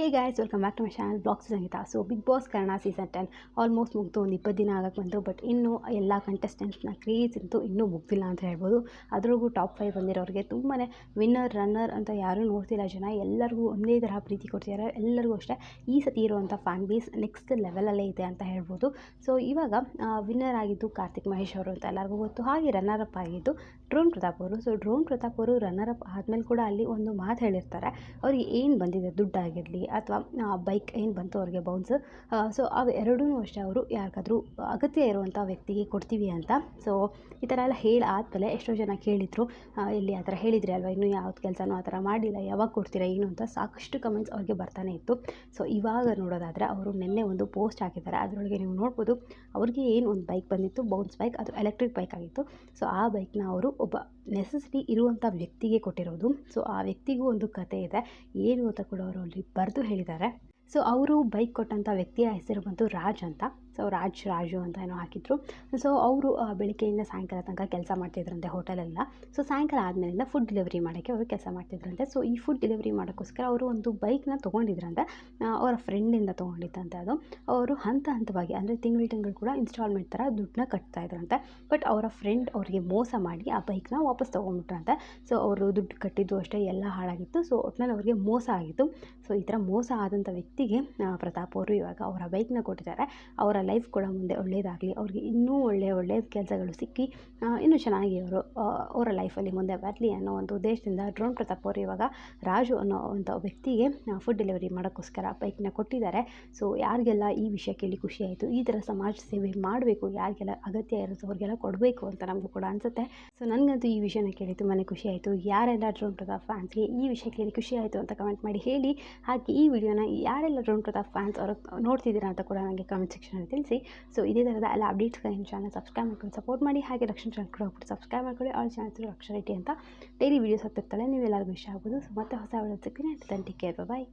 Hey guys, welcome back to my channel blogs Sangeetha. So big boss Kannada season 10 almost ಮುಗಿದು ಒಂದು 20 ದಿನ ಆಗಕ್ಕೆ ಬಂತು. ಬಟ್ ಇನ್ನೂ ಎಲ್ಲ ಕಂಟೆಸ್ಟೆಂಟ್ಸ್ನ ಕ್ರೇಜ್ ಅಂತೂ ಇನ್ನೂ ಮುಗ್ದಿಲ್ಲ ಅಂತ ಹೇಳ್ಬೋದು. ಅದರೊಳಗೂ ಟಾಪ್ 5 ಬಂದಿರೋರಿಗೆ ತುಂಬಾ ವಿನ್ನರ್ ರನ್ನರ್ ಅಂತ ಯಾರೂ ನೋಡ್ತಿಲ್ಲ ಜನ. ಎಲ್ಲರಿಗೂ ಒಂದೇ ಥರ ಪ್ರೀತಿ ಕೊಡ್ತಿದ್ದಾರೆ. ಎಲ್ಲರಿಗೂ ಅಷ್ಟೇ ಈ ಸತಿ ಇರುವಂಥ ಫ್ಯಾನ್ ಬೇಸ್ ನೆಕ್ಸ್ಟ್ ಲೆವೆಲಲ್ಲೇ ಇದೆ ಅಂತ ಹೇಳ್ಬೋದು. ಸೊ ಇವಾಗ ವಿನ್ನರ್ ಆಗಿದ್ದು ಕಾರ್ತಿಕ್ ಮಹೇಶ್ ಅವರು ಅಂತ ಎಲ್ಲರಿಗೂ ಗೊತ್ತು. ಹಾಗೆ ರನ್ನರ್ ಅಪ್ ಆಗಿದ್ದು ಡ್ರೋನ್ ಪ್ರತಾಪ್ ಅವರು. ಸೊ ಡ್ರೋನ್ ಪ್ರತಾಪ್ ಅವರು ರನ್ನರ್ ಅಪ್ ಆದಮೇಲೆ ಕೂಡ ಅಲ್ಲಿ ಒಂದು ಮಾತು ಹೇಳಿರ್ತಾರೆ, ಅವ್ರಿಗೆ ಏನು ಬಂದಿದೆ ದುಡ್ಡಾಗಿರಲಿ ಅಥವಾ ಬೈಕ್ ಏನು ಬಂತು ಅವ್ರಿಗೆ ಬೌನ್ಸ್. ಸೊ ಅವು ಎರಡೂ ಅಷ್ಟೇ ಅವರು ಯಾರಿಗಾದ್ರೂ ಅಗತ್ಯ ಇರುವಂಥ ವ್ಯಕ್ತಿಗೆ ಕೊಡ್ತೀವಿ ಅಂತ. ಸೊ ಈ ಥರ ಎಲ್ಲ ಹೇಳಿ ಆದಮೇಲೆ ಎಷ್ಟೋ ಜನ ಕೇಳಿದರು, ಇಲ್ಲಿ ಆ ಥರ ಹೇಳಿದ್ರಿ ಅಲ್ವಾ, ಇನ್ನೂ ಯಾವ್ದು ಕೆಲಸನೂ ಆ ಥರ ಮಾಡಿಲ್ಲ, ಯಾವಾಗ ಕೊಡ್ತೀರಾ ಏನು ಅಂತ ಸಾಕಷ್ಟು ಕಮೆಂಟ್ಸ್ ಅವ್ರಿಗೆ ಬರ್ತಾನೆ ಇತ್ತು. ಸೊ ಇವಾಗ ನೋಡೋದಾದರೆ ಅವರು ನಿನ್ನೆ ಒಂದು ಪೋಸ್ಟ್ ಹಾಕಿದ್ದಾರೆ. ಅದರೊಳಗೆ ನೀವು ನೋಡ್ಬೋದು ಅವ್ರಿಗೆ ಏನು ಒಂದು ಬೈಕ್ ಬಂದಿತ್ತು, ಬೌನ್ಸ್ ಬೈಕ್, ಅದು ಎಲೆಕ್ಟ್ರಿಕ್ ಬೈಕ್ ಆಗಿತ್ತು. ಸೊ ಆ ಬೈಕ್ನ ಅವರು ಒಬ್ಬ ನೆಸೆಸಿಟಿ ಇರುವಂಥ ವ್ಯಕ್ತಿಗೆ ಕೊಟ್ಟಿರೋದು. ಸೊ ಆ ವ್ಯಕ್ತಿಗೂ ಒಂದು ಕತೆ ಇದೆ, ಏನು ಅಂತ ಕೂಡ ಅವರು ಅಲ್ಲಿ ಬರೆದು ಹೇಳಿದ್ದಾರೆ. ಸೊ ಅವರು ಬೈಕ್ ಕೊಟ್ಟಂಥ ವ್ಯಕ್ತಿಯ ಹೆಸರು ಬಂತು ರಾಜ್ ಅಂತ. ಸೊ ರಾಜು ಅಂತ ಏನೋ ಹಾಕಿದ್ರು. ಸೊ ಅವರು ಬೆಳಗ್ಗೆಯಿಂದ ಸಾಯಂಕಾಲ ತನಕ ಕೆಲಸ ಮಾಡ್ತಿದ್ರಂತೆ ಹೋಟೆಲೆಲ್ಲ. ಸೊ ಸಾಯಂಕಾಲ ಆದಮೇಲಿಂದ ಫುಡ್ ಡೆಲಿವರಿ ಮಾಡೋಕ್ಕೆ ಅವರು ಕೆಲಸ ಮಾಡ್ತಿದ್ರಂತೆ. ಸೊ ಈ ಫುಡ್ ಡೆಲಿವರಿ ಮಾಡೋಕ್ಕೋಸ್ಕರ ಅವರು ಒಂದು ಬೈಕ್ನ ತೊಗೊಂಡಿದ್ರಂತೆ, ಅವರ ಫ್ರೆಂಡಿಂದ ತೊಗೊಂಡಿದ್ದಂತೆ. ಅದು ಅವರು ಹಂತವಾಗಿ ಅಂದರೆ ತಿಂಗಳು ಕೂಡ ಇನ್ಸ್ಟಾಲ್ಮೆಂಟ್ ಥರ ದುಡ್ಡನ್ನ ಕಟ್ತಾ ಇದ್ರಂತೆ. ಬಟ್ ಅವರ ಫ್ರೆಂಡ್ ಅವರಿಗೆ ಮೋಸ ಮಾಡಿ ಆ ಬೈಕ್ನ ವಾಪಸ್ ತೊಗೊಂಡ್ಬಿಟ್ರಂತೆ. ಸೊ ಅವರು ದುಡ್ಡು ಕಟ್ಟಿದ್ದು ಅಷ್ಟೇ ಎಲ್ಲ ಹಾಳಾಗಿತ್ತು. ಸೊ ಒಟ್ಟಿನಲ್ಲಿ ಅವ್ರಿಗೆ ಮೋಸ ಆಗಿತ್ತು. ಸೊ ಈ ಥರ ಮೋಸ ಆದಂಥ ವ್ಯಕ್ತಿಗೆ ಪ್ರತಾಪ್ ಅವರು ಇವಾಗ ಅವರ ಬೈಕ್ನ ಕೊಟ್ಟಿದ್ದಾರೆ. ಅವರ ಲೈಫ್ ಕೂಡ ಮುಂದೆ ಒಳ್ಳೆಯದಾಗಲಿ, ಅವ್ರಿಗೆ ಇನ್ನೂ ಒಳ್ಳೆಯ ಕೆಲಸಗಳು ಸಿಕ್ಕಿ ಇನ್ನೂ ಚೆನ್ನಾಗಿ ಅವರ ಲೈಫಲ್ಲಿ ಮುಂದೆ ಬರಲಿ ಅನ್ನೋ ಒಂದು ಉದ್ದೇಶದಿಂದ ಡ್ರೋನ್ ಪ್ರತಾಪ್ ಅವರು ಇವಾಗ ರಾಜು ಅನ್ನೋ ಒಂದು ವ್ಯಕ್ತಿಗೆ ಫುಡ್ ಡೆಲಿವರಿ ಮಾಡೋಕ್ಕೋಸ್ಕರ ಬೈಕ್ನ ಕೊಟ್ಟಿದ್ದಾರೆ. ಸೊ ಯಾರಿಗೆಲ್ಲ ಈ ವಿಷಯ ಕೇಳಿ ಖುಷಿ ಆಯಿತು, ಈ ಥರ ಸಮಾಜ ಸೇವೆ ಮಾಡಬೇಕು, ಯಾರಿಗೆಲ್ಲ ಅಗತ್ಯ ಇರುತ್ತೋ ಅವ್ರಿಗೆಲ್ಲ ಕೊಡಬೇಕು ಅಂತ ನಮಗೂ ಕೂಡ ಅನಿಸುತ್ತೆ. ಸೊ ನನಗಂತೂ ಈ ವಿಷಯನ ಕೇಳಿ ತುಂಬಾ ಖುಷಿ ಆಯಿತು. ಯಾರೆಲ್ಲ ಡ್ರೋನ್ ಪ್ರತಾಪ್ ಫ್ಯಾನ್ಸ್ಗೆ ಈ ವಿಷಯ ಕೇಳಿ ಖುಷಿ ಆಯಿತು ಅಂತ ಕಮೆಂಟ್ ಮಾಡಿ ಹೇಳಿ. ಹಾಗೆ ಈ ವಿಡಿಯೋನ ಯಾರೆಲ್ಲ ಡ್ರೋನ್ ಪ್ರತಾಪ್ ಫ್ಯಾನ್ಸ್ ಅವರು ನೋಡ್ತಿದ್ದೀರಾ ಅಂತ ಕೂಡ ನನಗೆ ಕಮೆಂಟ್ ಸೆಕ್ಷನಲ್ಲಿ ತಿಳಿಸಿ. ಸೊ ಇದೇ ಥರದ ಎಲ್ಲ ಅಪ್ಡೇಟ್ಸ್ಗೆ ನಿಮ್ಮ ಚಾನಲ್ ಸಬ್ಸ್ಕ್ರೈಬ್ ಮಾಡ್ಕೊಂಡು ಸಪೋರ್ಟ್ ಮಾಡಿ. ಹಾಗೆ ರಕ್ಷಣಾ ಚಾನಲ್ ಕೂಡ ಹೋಗ್ಬಿಟ್ಟು ಸಬ್ಸ್ಕ್ರೈಬ್ ಮಾಡ್ಕೊಳ್ಳಿ. ಆಲ್ ಚಾನಲ್ ರಕ್ಷಣಾ ರೆಡ್ಡಿ ಅಂತ ಡೈಲಿ ವೀಡಿಯೋಸ್ ಹಾಕ್ತಿರ್ತಾಳೆ, ನೀವೆಲ್ಲರಿಗೂ ಇಷ್ಟ ಆಗ್ಬೋದು. ಸೊ ಮತ್ತೆ ಹೊಸ ವಿಡಿಯೋ ಸಿಗ್ತೀನಿ. ಟೇಕ್ ಕೇರ್, ಬಾಯ್.